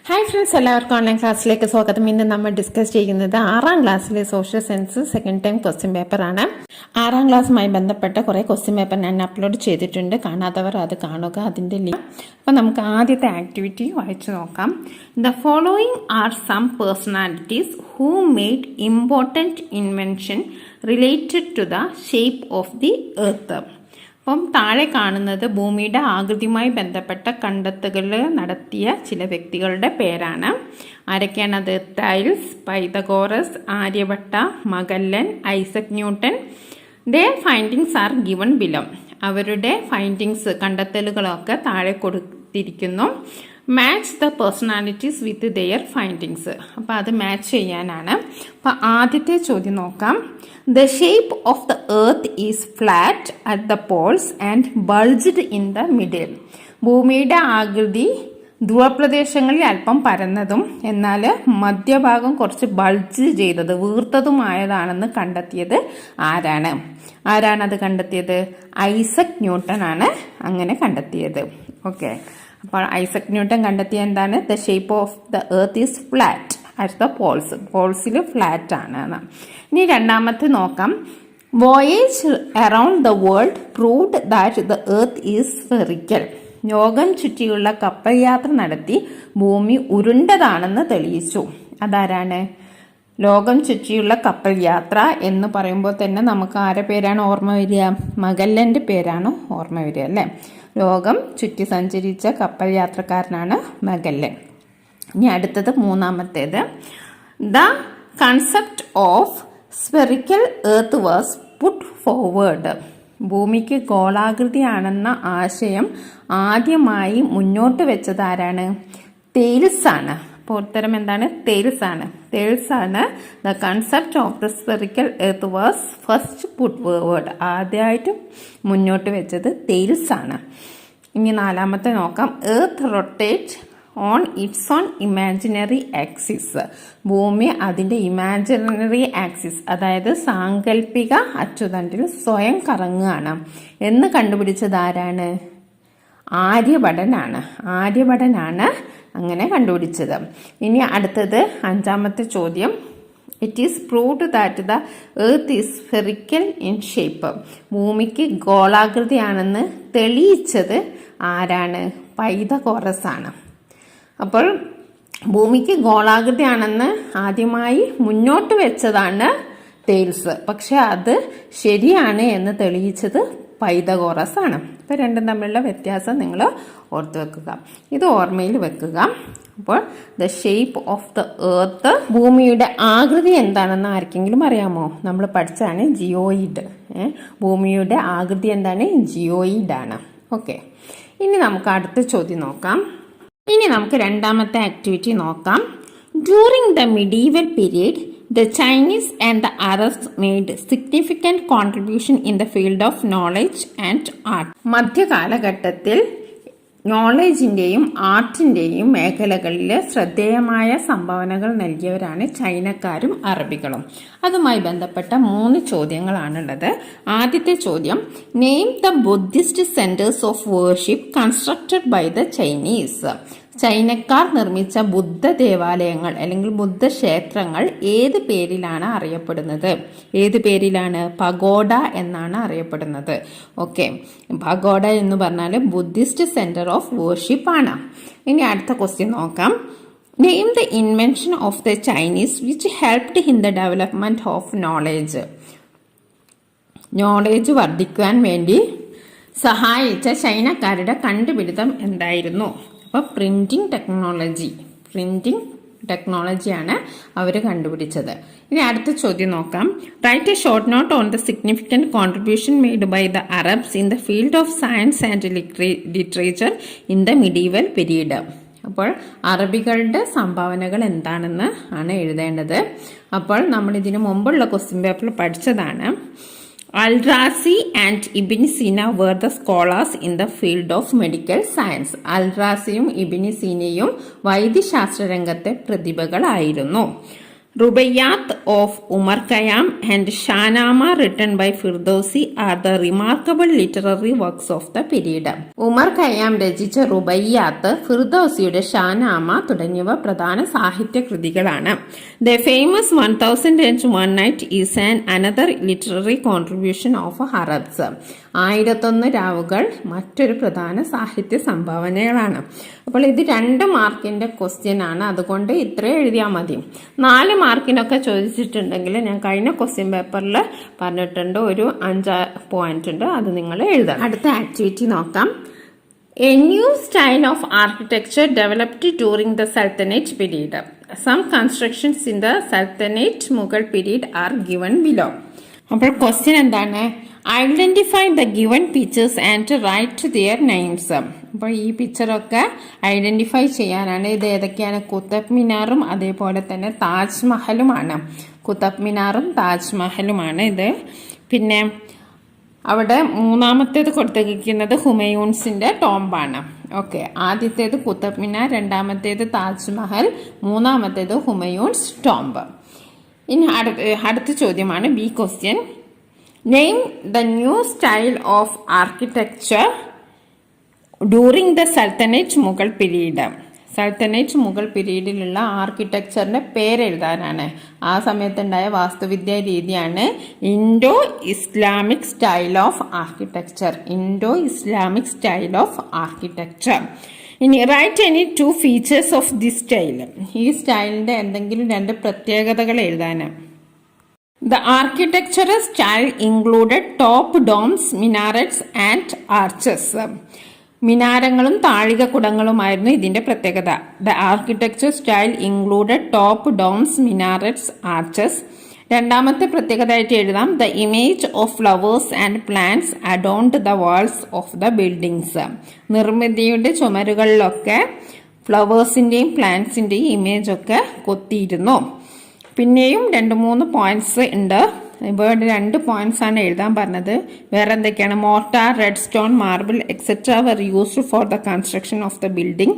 Hi friends, എല്ലാവർക്കും online ക്ലാസ്സിലേക്ക് സ്വാഗതം. ഇന്ന് നമ്മൾ ഡിസ്കസ് ചെയ്യുന്നത് 6ാം ക്ലാസ്സിലെ social science second time question പേപ്പറാണ്. 6ാം ക്ലാസ്സുമായി ബന്ധപ്പെട്ട കുറേ ക്വസ്റ്റ്യൻ പേപ്പർ ഞാൻ അപ്ലോഡ് ചെയ്തിട്ടുണ്ട്. കാണാത്തവർ അത് കാണുക, അതിൻ്റെ ലിങ്ക്. അപ്പോൾ നമുക്ക് ആദ്യത്തെ ആക്ടിവിറ്റി വായിച്ചു നോക്കാം. The following are some personalities who made important invention related to the shape of the earth. അപ്പം താഴെ കാണുന്നത് ഭൂമിയുടെ ആകൃതിയുമായി ബന്ധപ്പെട്ട കണ്ടെത്തലുകൾ നടത്തിയ ചില വ്യക്തികളുടെ പേരാണ്. ആരൊക്കെയാണത്? Thales, Pythagoras, Aryabhata, Magellan, Isaac Newton. Their findings are given below. അവരുടെ ഫൈൻഡിങ്സ്, കണ്ടെത്തലുകളൊക്കെ താഴെ കൊടുത്തിരിക്കുന്നു. Match the personalities with their findings. അപ്പോൾ അത് മാച്ച് ചെയ്യാനാണ്. അപ്പോൾ ആദ്യത്തെ ചോദ്യം നോക്കാം. The shape of the earth is flat at the poles and bulged in the middle. ഭൂമിയുടെ ആകൃതി ധ്രുവപ്രദേശങ്ങളിൽ അല്പം പരന്നതും എന്നാൽ മധ്യഭാഗം കുറച്ച് ബൾജ് ചെയ്തത്, വീർത്തതുമായതാണെന്ന് കണ്ടെത്തിയത് ആരാണത് കണ്ടെത്തിയത്? ഐസക് ന്യൂട്ടൺ ആണ് അങ്ങനെ കണ്ടെത്തിയത്. ഓക്കെ, അപ്പോൾ ഐസക് ന്യൂട്ടൺ കണ്ടെത്തിയ എന്താണ്? The shape of the earth is flat at the poles. പോൾസിൽ ഫ്ലാറ്റ് ആണ്. ഇനി രണ്ടാമത്തെ നോക്കാം. Voyage around the world proved that the earth is spherical. ലോകം ചുറ്റിയുള്ള കപ്പൽ യാത്ര നടത്തി ഭൂമി ഉരുണ്ടതാണെന്ന് തെളിയിച്ചു. അതാരാണ്? ലോകം ചുറ്റിയുള്ള കപ്പൽ യാത്ര എന്ന് പറയുമ്പോൾ തന്നെ നമുക്ക് ആരുടെ പേരാണ് ഓർമ്മ വരിക? മഗല്ലൻ്റെ പേരാണ് ഓർമ്മ വരിക അല്ലേ? ലോകം ചുറ്റി സഞ്ചരിച്ച കപ്പൽ യാത്രക്കാരനാണ് മഗല്ലൻ. ഇനി അടുത്തത് മൂന്നാമത്തേത്. The concept of spherical earth was put forward. ഭൂമിക്ക് ഗോളാകൃതിയാണെന്ന ആശയം ആദ്യമായി മുന്നോട്ട് വെച്ചത് ആരാണ്? തേൽസ് ആണ്. അപ്പോൾ ഉത്തരം എന്താണ്? തേൽസ് ആണ്. The concept of the spherical earth was first put forward. ആദ്യമായിട്ട് മുന്നോട്ട് വെച്ചത് തേൽസ് ആണ്. ഇനി നാലാമത്തെ നോക്കാം. Earth rotate on its on imaginary axis. ഭൂമി അതിൻ്റെ ഇമാജിനറി ആക്സിസ്, അതായത് സാങ്കല്പിക അച്ചുതണ്ടിൽ സ്വയം കറങ്ങുകയാണ് എന്ന് കണ്ടുപിടിച്ചത് ആരാണ്? ആര്യഭടനാണ് അങ്ങനെ കണ്ടുപിടിച്ചത്. ഇനി അടുത്തത് അഞ്ചാമത്തെ ചോദ്യം. It is proved that the earth is spherical in shape. ഭൂമിക്ക് ഗോളാകൃതിയാണെന്ന് തെളിയിച്ചത് ആരാണ്? പൈതഗോറസ് ആണ്. അപ്പോൾ ഭൂമിക്ക് ഗോളാകൃതിയാണെന്ന് ആദ്യമായി മുന്നോട്ട് വെച്ചതാണ് തേൽസ്, പക്ഷെ അത് ശരിയാണ് എന്ന് തെളിയിച്ചത് പൈതഗോറസ് ആണ്. അപ്പോൾ രണ്ടും തമ്മിലുള്ള വ്യത്യാസം നിങ്ങൾ ഓർത്ത് വെക്കുക, ഇത് ഓർമ്മയിൽ വെക്കുക. അപ്പോൾ the shape of the earth, ഭൂമിയുടെ ആകൃതി എന്താണെന്ന് ആർക്കെങ്കിലും അറിയാമോ? നമ്മൾ പഠിച്ചാണ് ജിയോയിഡ്. ഭൂമിയുടെ ആകൃതി എന്താണ്? ജിയോയിഡ് ആണ്. ഓക്കെ, ഇനി നമുക്ക് അടുത്ത ചോദ്യം നോക്കാം. ഇനി നമുക്ക് രണ്ടാമത്തെ ആക്ടിവിറ്റി നോക്കാം. During the medieval period the Chinese and the Arabs made significant contribution in the field of knowledge and art. മധ്യകാലഘട്ടത്തിൽ നോളേജിൻ്റെയും ആർട്ടിൻ്റെയും മേഖലകളിൽ ശ്രദ്ധേയമായ സംഭാവനകൾ നൽകിയവരാണ് ചൈനക്കാരും അറബികളും. അതുമായി ബന്ധപ്പെട്ട 3 ചോദ്യങ്ങളാണുള്ളത്. ആദ്യത്തെ ചോദ്യം. Name the Buddhist centres of worship constructed by the Chinese. ചൈനക്കാർ നിർമ്മിച്ച ബുദ്ധ ദേവാലയങ്ങൾ അല്ലെങ്കിൽ ബുദ്ധ ക്ഷേത്രങ്ങൾ ഏത് പേരിലാണ് അറിയപ്പെടുന്നത്? ഏത് പേരിലാണ്? പഗോഡ എന്നാണ് അറിയപ്പെടുന്നത്. ഓക്കെ, പഗോഡ എന്ന് പറഞ്ഞാൽ ബുദ്ധിസ്റ്റ് സെന്റർ ഓഫ് വേർഷിപ്പ് ആണ്. ഇനി അടുത്ത ക്വസ്റ്റ്യൻ നോക്കാം. Name the invention of the Chinese which helped in the development of knowledge. Knowledge വർദ്ധിക്കുവാൻ വേണ്ടി സഹായിച്ച ചൈനക്കാരുടെ കണ്ടുപിടുത്തം എന്തായിരുന്നു? അപ്പോൾ പ്രിന്റിംഗ് ടെക്നോളജിയാണ് അവർ കണ്ടുപിടിച്ചത്. ഇനി അടുത്ത ചോദ്യം നോക്കാം. Write a short note on the significant contribution made by the Arabs in the field of science and literature in the medieval period. അപ്പോൾ അറബികളുടെ സംഭാവനകൾ എന്താണെന്ന് ആണ് എഴുതേണ്ടത്. അപ്പോൾ നമ്മൾ ഇതിനു മുമ്പുള്ള ക്വസ്റ്റ്യൻ പേപ്പറിൽ പഠിച്ചതാണ്. Al-Razi and Ibn Sina were the scholars in the field of medical science. Al-Raziയും Ibnu സീനയും വൈദ്യശാസ്ത്ര രംഗത്തെ പ്രതിഭകളായിരുന്നു. Rubaiyat of Umar Khayyam and Shahnama written by Firdausi are the remarkable literary works of the period. Umar Khayyam രചിച്ച റുബയ്യാത്ത്, ഫിർദൌസിയുടെ ഷാനാമ തുടങ്ങിയവ പ്രധാന സാഹിത്യ കൃതികളാണ്. The famous 1001 Night is another literary contribution of Arabs. 1001 രാവുകൾ മറ്റൊരു പ്രധാന സാഹിത്യ സംഭാവനകളാണ്. അപ്പോൾ ഇത് 2 മാർക്കിന്റെ ക്വസ്റ്റ്യൻ ആണ്, അതുകൊണ്ട് ഇത്രയും എഴുതിയാൽ മതി. 4 മാർക്കിനൊക്കെ ചോദിച്ചിട്ടുണ്ടെങ്കിൽ ഞാൻ കഴിഞ്ഞ ക്വസ്റ്റ്യൻ പേപ്പറിൽ പറഞ്ഞിട്ടുണ്ട്, ഒരു 5 പോയിന്റ് ഉണ്ട്, അത് നിങ്ങൾ എഴുതാം. അടുത്ത ആക്ടിവിറ്റി നോക്കാം. A new style of architecture developed during the Sultanate period. Some constructions in the Sultanate Mughal period are given below. അപ്പോൾ ക്വസ്റ്റ്യൻ എന്താണ്? Identify the given pictures and write their names. അപ്പോൾ ഈ പിക്ചറൊക്കെ ഐഡന്റിഫൈ ചെയ്യാനാണ്. ഇത് ഏതൊക്കെയാണ്? കുത്തബ് മിനാറും അതേപോലെ തന്നെ താജ്മഹലുമാണ്. കുത്തബ് മിനാറും താജ്മഹലുമാണ് ഇത്. പിന്നെ അവിടെ മൂന്നാമത്തേത് കൊടുത്തിരിക്കുന്നത് ഹുമയൂൺസിന്റെ ടോംബാണ്. ഓക്കെ, ആദ്യത്തേത് കുത്തബ് മിനാർ, രണ്ടാമത്തേത് താജ്മഹൽ, മൂന്നാമത്തേത് ഹുമയൂൺസ് ടോംബ്. ഇനി അടുത്ത ചോദ്യമാണ് B question. Name the new style of architecture during the sultanate Mughal period. Sultanate Mughal പീരീഡിലുള്ള ആർക്കിടെക്ചറിന്റെ പേരെഴുതാനാണ്. ആ സമയത്തുണ്ടായ വാസ്തുവിദ്യാ രീതിയാണ് Indo Islamic style of architecture. Indo Islamic style of architecture. ഇനി write any 2 features of this style. ഈ സ്റ്റൈലിന്റെ എന്തെങ്കിലും 2 പ്രത്യേകതകൾ എഴുതാനാണ്. The architectural style included top domes, minarets and arches. മിനാരങ്ങളും താഴികക്കുടങ്ങളുമായിരുന്നു ഇതിന്റെ പ്രത്യേകത. The architecture style included top domes, മിനാരറ്റ്സ്, arches. രണ്ടാമത്തെ പ്രത്യേകതയായിട്ട് എഴുതാം the image of flowers and plants adorned the walls of the buildings. നിർമ്മിതിയുടെ ചുമരുകളിലൊക്കെ ഫ്ലവേഴ്സിന്റെയും പ്ലാന്റ്സിന്റെയും ഇമേജ് ഒക്കെ കൊത്തിയിരുന്നു. പിന്നെയും 2-3 പോയിന്റ്സ് ഉണ്ട്. ഇവിടെ 2 പോയിന്റ്സ് ആണ് എഴുതാൻ പറഞ്ഞത്. വേറെ എന്തൊക്കെയാണ്? Mortar, red stone, marble etcetera were used for the construction of the building.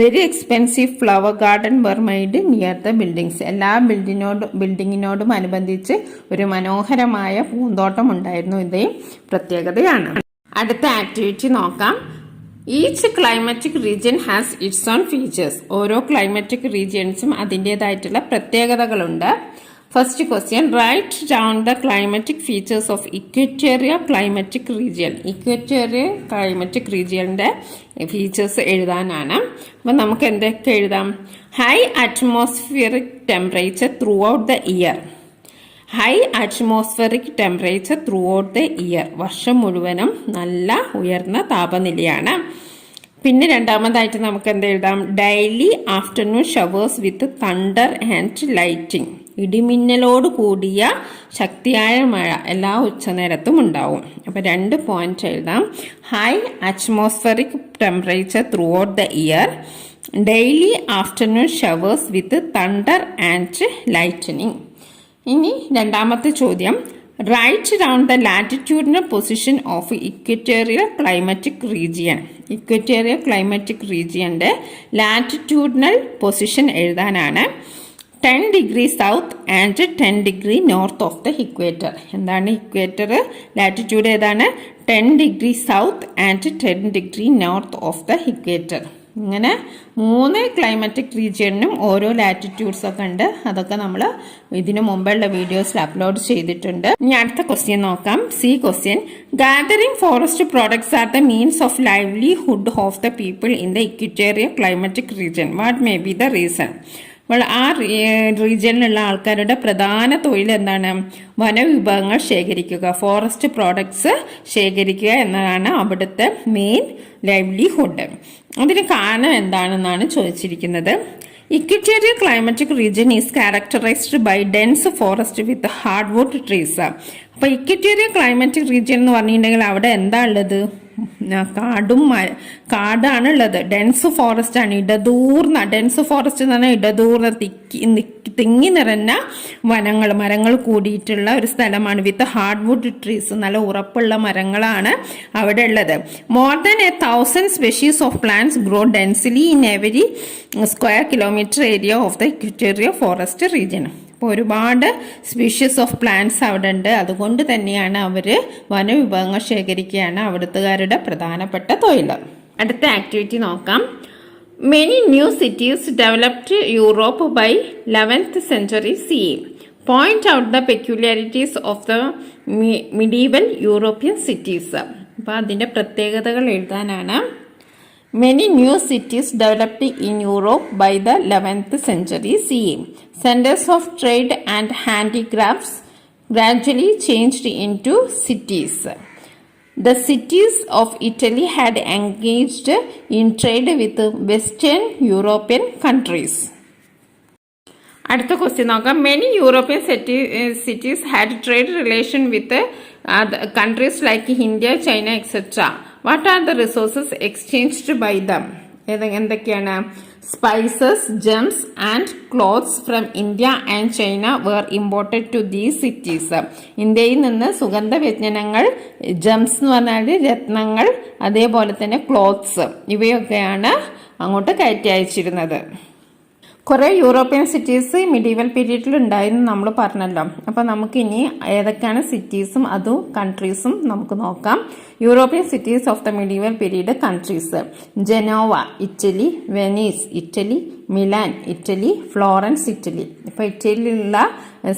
Very expensive flower garden were made near the buildings. എല്ലാ ബിൽഡിങ്ങിനോടും അനുബന്ധിച്ച് ഒരു മനോഹരമായ പൂന്തോട്ടം ഉണ്ടായിരുന്നു. ഇതേ പ്രത്യേകതയാണ്. അടുത്ത ആക്ടിവിറ്റി നോക്കാം. Each climatic region has its own features. ഓരോ ക്ലൈമാറ്റിക് റീജിയൻസും അതിൻ്റെതായിട്ടുള്ള പ്രത്യേകതകളുണ്ട്. First question, write down the climatic features of equatorial climatic region. Equatorial climatic റീജിയന്റെ ഫീച്ചേഴ്സ് എഴുതാനാണ്. അപ്പം നമുക്ക് എന്തൊക്കെ എഴുതാം? High atmospheric temperature throughout the year. High atmospheric temperature throughout the year. വർഷം മുഴുവനും നല്ല ഉയർന്ന താപനിലയാണ്. പിന്നെ രണ്ടാമതായിട്ട് നമുക്ക് എന്ത് എഴുതാം? Daily afternoon showers with thunder and lighting. ഇടിമിന്നലോട് കൂടിയ ശക്തിയായ മഴ എല്ലാ ഉച്ചനേരത്തും ഉണ്ടാവും. അപ്പം 2 പോയിന്റ് എഴുതാം. High atmospheric temperature throughout the year, daily afternoon showers with thunder and lightning. ഇനി രണ്ടാമത്തെ ചോദ്യം, write down the latitudinal position of equatorial climatic region. Equatorial climatic റീജിയന്റെ ലാറ്റിറ്റ്യൂഡിനൽ പൊസിഷൻ എഴുതാനാണ്. 10 degree south and 10 degree north of the equator. എന്താണ് equator? Latitude ഏതാണ്? 10 degree south and 10 degree north of the equator. ഇങ്ങനെ 3 climatic റീജിയനും ഓരോ latitudes ഒക്കെ ഉണ്ട്. അതൊക്കെ നമ്മൾ ഇതിനു മുമ്പുള്ള വീഡിയോസിൽ അപ്ലോഡ് ചെയ്തിട്ടുണ്ട്. ഇനി അടുത്ത ക്വസ്റ്റ്യൻ നോക്കാം. C question, gathering forest products are the means of livelihood of the people in the equatorial climatic region. What may be the reason? അപ്പോൾ ആ റീജിയനിലുള്ള ആൾക്കാരുടെ പ്രധാന തൊഴിൽ എന്താണ്? വനവിഭവങ്ങൾ ശേഖരിക്കുക, ഫോറസ്റ്റ് പ്രോഡക്ട്സ് ശേഖരിക്കുക എന്നതാണ് അവിടുത്തെ മെയിൻ ലൈവ്ലിഹുഡ്. അതിന് കാരണം എന്താണെന്നാണ് ചോദിച്ചിരിക്കുന്നത്. Equatorial climatic region is characterised by dense forest with hardwood trees. അപ്പോൾ ഇക്വറ്റോറിയൽ ക്ലൈമാറ്റിക് റീജിയൻ എന്ന് പറഞ്ഞിട്ടുണ്ടെങ്കിൽ അവിടെ എന്താ ഉള്ളത്? കാടാണുള്ളത്. ഡെൻസ് ഫോറസ്റ്റ് ആണ്. ഇടതൂർന്ന ഡെൻസ് ഫോറസ്റ്റ് എന്ന് പറഞ്ഞാൽ ഇടതൂർന്ന തിങ്ങി നിറഞ്ഞ മരങ്ങൾ കൂടിയിട്ടുള്ള ഒരു സ്ഥലമാണ്. വിത്ത് ഹാർഡ്വുഡ് ട്രീസ്, നല്ല ഉറപ്പുള്ള മരങ്ങളാണ് അവിടെ ഉള്ളത്. More than 1000 species of plants grow densely in every square kilometre area of the equatorial forest region. അപ്പോൾ ഒരുപാട് സ്പീഷീസ് ഓഫ് പ്ലാന്റ്സ് അവിടെ ഉണ്ട്. അതുകൊണ്ട് തന്നെയാണ് അവർ വനവിഭവങ്ങൾ ശേഖരിക്കുകയാണ് അവിടുത്തുകാരുടെ പ്രധാനപ്പെട്ട തൊഴിൽ. അടുത്ത ആക്ടിവിറ്റി നോക്കാം. Many new cities developed Europe by 11th century CE. Point out the peculiarities of the medieval European cities. അപ്പോൾ അതിൻ്റെ പ്രത്യേകതകൾ എഴുതാനാണ്. Many new cities developed in Europe by the 11th century CE. Centers of trade and handicrafts gradually changed into cities. The cities of Italy had engaged in trade with Western European countries. അടുത്ത question നോക്കാം. Many European cities had trade relation with countries like India, China etcetera. What are the resources exchanged by them? എന്തൊക്കെയാണ്? Spices, gems and cloths from India and China were imported to these cities. ഇന്ത്യയിൽ നിന്ന് സുഗന്ധവ്യഞ്ജനങ്ങൾ, Gems എന്ന് പറഞ്ഞാൽ രത്നങ്ങൾ, അതേപോലെ തന്നെ clothes, ഇവയൊക്കെയാണ് അങ്ങോട്ട് കയറ്റി അയച്ചിരുന്നത്. കുറേ യൂറോപ്യൻ സിറ്റീസ് മിഡീവൽ പീരീഡിൽ ഉണ്ടായിരുന്നു നമ്മൾ പറഞ്ഞല്ലോ. അപ്പോൾ നമുക്കിനി ഏതൊക്കെയാണ് സിറ്റീസും അതും കൺട്രീസും നമുക്ക് നോക്കാം. European cities of the medieval period countries: Genoa Italy, Venice Italy, Milan Italy, Florence Italy. ഇപ്പോൾ ഇറ്റലിയിലുള്ള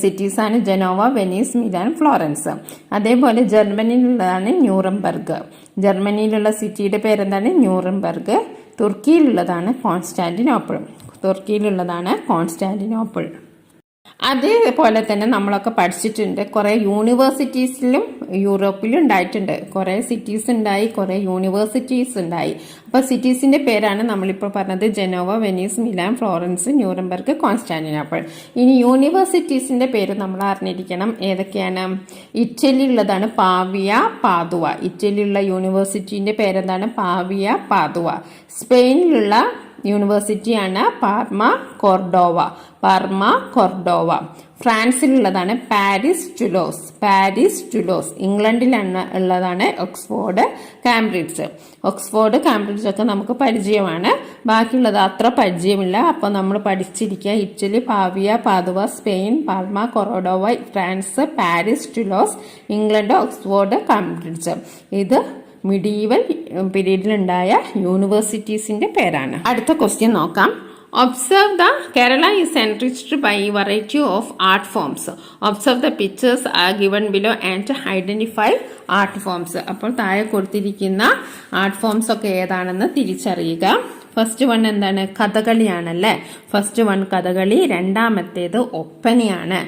സിറ്റീസാണ് ജനോവ, വെനീസ്, മിലാൻ, ഫ്ലോറൻസ്. അതേപോലെ ജർമ്മനിയിലുള്ളതാണ് ന്യൂറംബർഗ്. ജർമ്മനിയിലുള്ള സിറ്റിയുടെ പേരെന്താണ്? ന്യൂറംബർഗ്. തുർക്കിയിലുള്ളതാണ് കോൺസ്റ്റാന്റിനോപ്പിൾ. അതേപോലെ തന്നെ നമ്മളൊക്കെ പഠിച്ചിട്ടുണ്ട്, കുറേ യൂണിവേഴ്സിറ്റീസിലും യൂറോപ്പിലും ഉണ്ടായിട്ടുണ്ട്. കുറേ സിറ്റീസ് ഉണ്ടായി, കുറേ യൂണിവേഴ്സിറ്റീസ് ഉണ്ടായി. അപ്പോൾ സിറ്റീസിന്റെ പേരാണ് നമ്മളിപ്പോൾ പറഞ്ഞത്: Genoa, Venice, Milan, Florence, Nuremberg, Constantinople. ഇനി യൂണിവേഴ്സിറ്റീസിന്റെ പേര് നമ്മൾ അറിഞ്ഞിരിക്കണം. ഏതൊക്കെയാണ്? ഇറ്റലിയുള്ളതാണ് പാവിയ, പാദുവ. ഇറ്റലിയിലുള്ള യൂണിവേഴ്സിറ്റിന്റെ പേരെന്താണ്? Pavia, Padua. സ്പെയിനിലുള്ള യൂണിവേഴ്സിറ്റിയാണ് പാർമ, കൊർഡോവ. ഫ്രാൻസിലുള്ളതാണ് പാരീസ്, ടുലോസ്. ഇംഗ്ലണ്ടിലാണ് ഉള്ളതാണ് ഓക്സ്ഫോർഡ്, കാംബ്രിഡ്ജ്. ഒക്കെ നമുക്ക് പരിചയമാണ്. ബാക്കിയുള്ളത് അത്ര പരിചയമില്ല. അപ്പോൾ നമ്മൾ പഠിച്ചിരിക്കുക: Italy, Pavia, Padua; Spain, Parma, Cordova; France, Paris, Toulouse; England, Oxford, Cambridge. ഇത് മിഡീവൽ പീരീഡിലുണ്ടായ യൂണിവേഴ്സിറ്റീസിന്റെ പേരാണ്. അടുത്ത ക്വസ്റ്റ്യൻ നോക്കാം. Observe the Kerala is enriched by a variety of art forms. Observe the pictures are given below and identify art forms. അപ്പോൾ താഴെ കൊടുത്തിരിക്കുന്ന art forms ഒക്കെ ഏതാണെന്ന് തിരിച്ചറിയുക. ഫസ്റ്റ് വൺ എന്താണ്? കഥകളിയാണല്ലേ. First one Kathakali. രണ്ടാമത്തേത് ഒപ്പനയാണ്.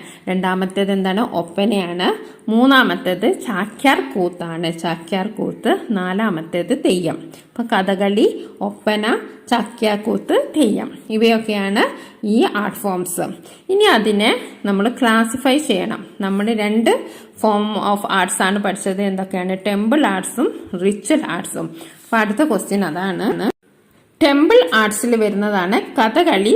ഒപ്പനയാണ്. മൂന്നാമത്തേത് ചാക്യാർ കൂത്ത്. നാലാമത്തേത് തെയ്യം. അപ്പൊ കഥകളി, ഒപ്പന, ചാക്യാർകൂത്ത്, തെയ്യം ഇവയൊക്കെയാണ് ഈ ആർട്ട് ഫോംസ്. ഇനി അതിനെ നമ്മൾ ക്ലാസിഫൈ ചെയ്യണം. നമ്മൾ 2 ഫോം ഓഫ് ആർട്സ് ആണ് പഠിച്ചത്. എന്തൊക്കെയാണ്? ടെമ്പിൾ ആർട്സും റിച്വൽ ആർട്സും. അപ്പൊ അടുത്ത ക്വസ്റ്റ്യൻ അതാണ്. ടെമ്പിൾ ആർട്സിൽ വരുന്നതാണ് കഥകളി,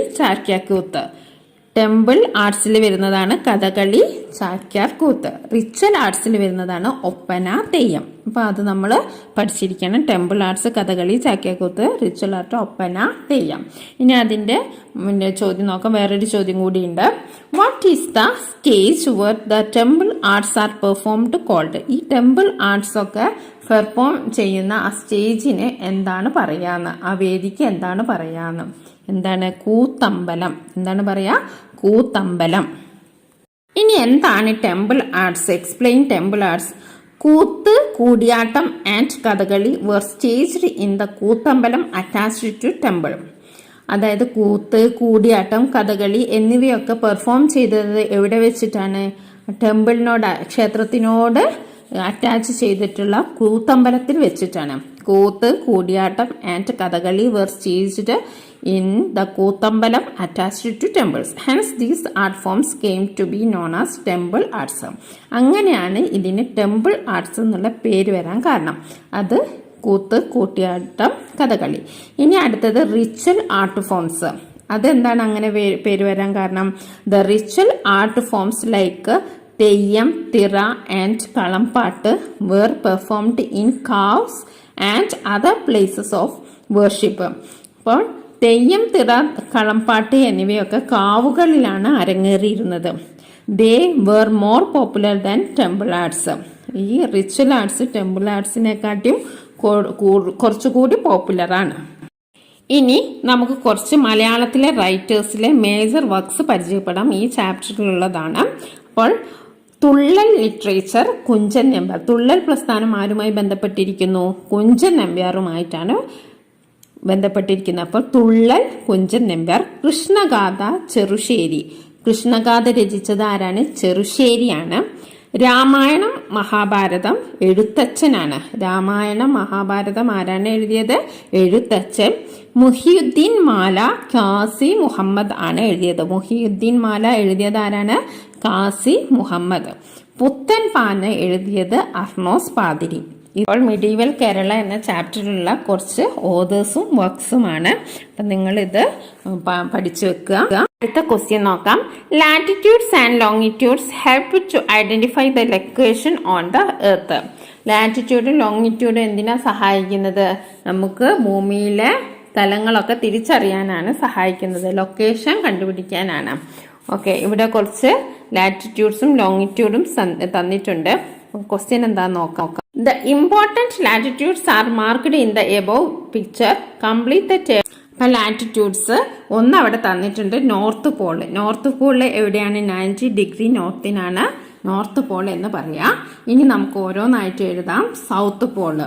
ചാക്യാർകൂത്ത്. റിച്വൽ ആർട്സിൽ വരുന്നതാണ് ഒപ്പന, തെയ്യം. അപ്പൊ അത് നമ്മൾ പഠിച്ചിരിക്കണം. Temple arts, Kathakali, Chakyarkoothu; ritual art, Oppana, Theyyam. ഇനി അതിന്റെ ചോദ്യം നോക്കാം. വേറൊരു ചോദ്യം കൂടിയുണ്ട്. What is the stage where the temple arts are performed called? ഈ ടെമ്പിൾ ആർട്സ് ഒക്കെ പെർഫോം ചെയ്യുന്ന ആ സ്റ്റേജിന് എന്താണ് പറയാന്ന്, ആ വേദിക്ക് എന്താണ് പറയാന്ന്? കൂത്തമ്പലം. കൂത്തമ്പലം. ഇനി എന്താണ് temple arts? Explain temple arts. Koothu, Koodiyattam and Kathakali were staged in the Koothambalam attached to temple. അതായത് കൂത്ത്, കൂടിയാട്ടം, കഥകളി എന്നിവയൊക്കെ പെർഫോം ചെയ്തത് എവിടെ വെച്ചിട്ടാണ്? ടെമ്പിളിനോട്, ക്ഷേത്രത്തിനോട് അറ്റാച്ച് ചെയ്തിട്ടുള്ള കൂത്തമ്പലത്തിൽ വെച്ചിട്ടാണ്. Koothu, Koodiyattam and Kathakali were staged in the Koothambalam attached to temples. Hence these art forms came to be known as temple arts. അങ്ങനെയാണ് ഇതിന് ടെമ്പിൾ ആർട്സ് എന്നുള്ള പേര് വരാൻ കാരണം. അത് കൂത്ത്, കൂട്ടിയാട്ടം, കഥകളി. ഇനി അടുത്തത് റിച്വൽ ആർട്ട് ഫോംസ്. അതെന്താണ് അങ്ങനെ പേര് വരാൻ കാരണം? The ritual art forms like Theyyam, Thira and Kalampattu were performed in caves and other places of worship. അപ്പോൾ തെയ്യം, തിറ, കളംപാട്ട് എന്നിവയൊക്കെ കാവുകളിലാണ് അരങ്ങേറിയിരുന്നത്. They were more popular than temple arts. ഈ റിച്വൽ ആർട്സ് ടെമ്പിൾ ആർട്സിനെക്കാട്ടിയും കുറച്ചുകൂടി പോപ്പുലറാണ്. ഇനി നമുക്ക് കുറച്ച് മലയാളത്തിലെ റൈറ്റേഴ്സിലെ മേജർ വർക്ക്സ് പരിചയപ്പെടാം. ഈ ചാപ്റ്ററിലുള്ളതാണ്. അപ്പോൾ തുള്ളൽ ലിറ്ററേച്ചർ കുഞ്ചൻ നമ്പ്യാർ. തുള്ളൽ പ്രസ്ഥാനം ആരുമായി ബന്ധപ്പെട്ടിരിക്കുന്നു? കുഞ്ചൻ നമ്പ്യാറുമായിട്ടാണ് ബന്ധപ്പെട്ടിരിക്കുന്നത്. അപ്പോൾ തുള്ളൽ കുഞ്ചൻ നമ്പ്യാർ. കൃഷ്ണഗാഥ ചെറുശ്ശേരി. കൃഷ്ണഗാഥ രചിച്ചത് ആരാണ്? ചെറുശ്ശേരിയാണ്. രാമായണം മഹാഭാരതം എഴുത്തച്ഛനാണ്. രാമായണം മഹാഭാരതം ആരാണ് എഴുതിയത്? എഴുത്തച്ഛൻ. മുഹിയുദ്ദീൻ മാല കാസി മുഹമ്മദ് ആണ് എഴുതിയത്. മുഹിയുദ്ദീൻ മാല എഴുതിയത് ആരാണ്? കാസി മുഹമ്മദ്. പുത്തൻ പാന എഴുതിയത് അർണോസ് പാതിരി. ഇപ്പോൾ മിഡീവൽ കേരള എന്ന ചാപ്റ്ററിലുള്ള കുറച്ച് ഓതേഴ്സും വർക്ക്സുമാണ്. അപ്പം നിങ്ങളിത് പഠിച്ചു വെക്കുക. അടുത്ത ക്വസ്റ്റ്യൻ നോക്കാം. Latitudes and longitudes help to identify the location on the earth. ലാറ്റിറ്റ്യൂഡും ലോങ്ങിറ്റ്യൂഡും എന്തിനാ സഹായിക്കുന്നത്? നമുക്ക് ഭൂമിയിലെ സ്ഥലങ്ങളൊക്കെ തിരിച്ചറിയാനാണ് സഹായിക്കുന്നത്. ലൊക്കേഷൻ കണ്ടുപിടിക്കാനാണ്. ഓക്കെ, ഇവിടെ കുറച്ച് ലാറ്റിറ്റ്യൂഡ്സും ലോങ്ങിറ്റ്യൂഡും തന്നിട്ടുണ്ട്. ക്വസ്റ്റ്യൻ എന്താന്ന് നോക്കാം. The important latitudes R marked in the above picture. Complete the table. ഇപ്പം ലാറ്റിറ്റ്യൂഡ്സ് ഒന്ന് അവിടെ തന്നിട്ടുണ്ട്. North Paul. നോർത്ത് പോളിൽ എവിടെയാണ്? 90 ഡിഗ്രി നോർത്തിനാണ് നോർത്ത് പോൾ എന്ന് പറയാം. ഇനി നമുക്ക് ഓരോന്നായിട്ട് എഴുതാം. South Paul.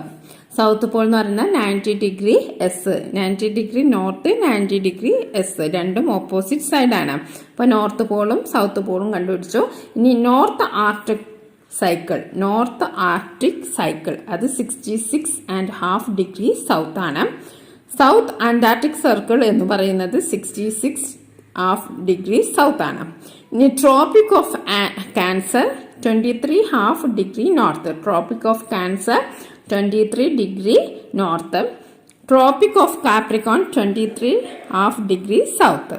സൗത്ത് പോൾ എന്ന് പറയുന്നത് 90 degree S. 90 degree north, 90 degree S. രണ്ടും ഓപ്പോസിറ്റ് സൈഡാണ്. അപ്പോൾ നോർത്ത് പോളും സൗത്ത് പോളും കണ്ടുപിടിച്ചു. ഇനി north Arctic cycle. North Arctic cycle അത് 66.5 ഡിഗ്രി സൗത്ത് ആണ്. സൗത്ത് അന്റാർട്ടിക് സർക്കിൾ എന്ന് പറയുന്നത് 66.5 ഡിഗ്രി സൗത്ത് ആണ്. ഇനി tropic of cancer 23.5 degree north. Tropic of cancer 23 degree north. Tropic of Capricorn 23.5 degree south.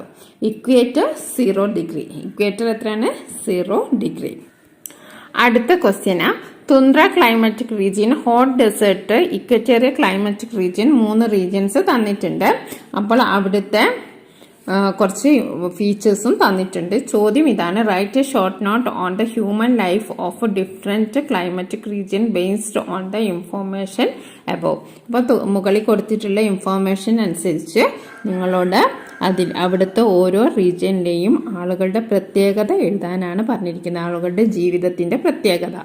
Equator 0 degree. Equator എത്രയാണ്? 0 degree. അടുത്ത ക്വസ്റ്റ്യനാ. തുന്ദ്ര climatic region, hot desert, equatorial climatic region, 3 regions തന്നിട്ടുണ്ട്. അപ്പോൾ അവിടുത്തെ കുറച്ച് ഫീച്ചേഴ്സും തന്നിട്ടുണ്ട്. ചോദ്യം ഇതാണ്. Write a short note on the human life of different climatic region based on the information above. അപ്പോൾ മുകളിൽ കൊടുത്തിട്ടുള്ള ഇൻഫോർമേഷൻ അനുസരിച്ച് നിങ്ങളോട് അവിടുത്തെ ഓരോ റീജിയനിലെയും ആളുകളുടെ പ്രത്യേകത എഴുതാനാണ് പറഞ്ഞിരിക്കുന്നത്. ആളുകളുടെ ജീവിതത്തിൻ്റെ പ്രത്യേകത.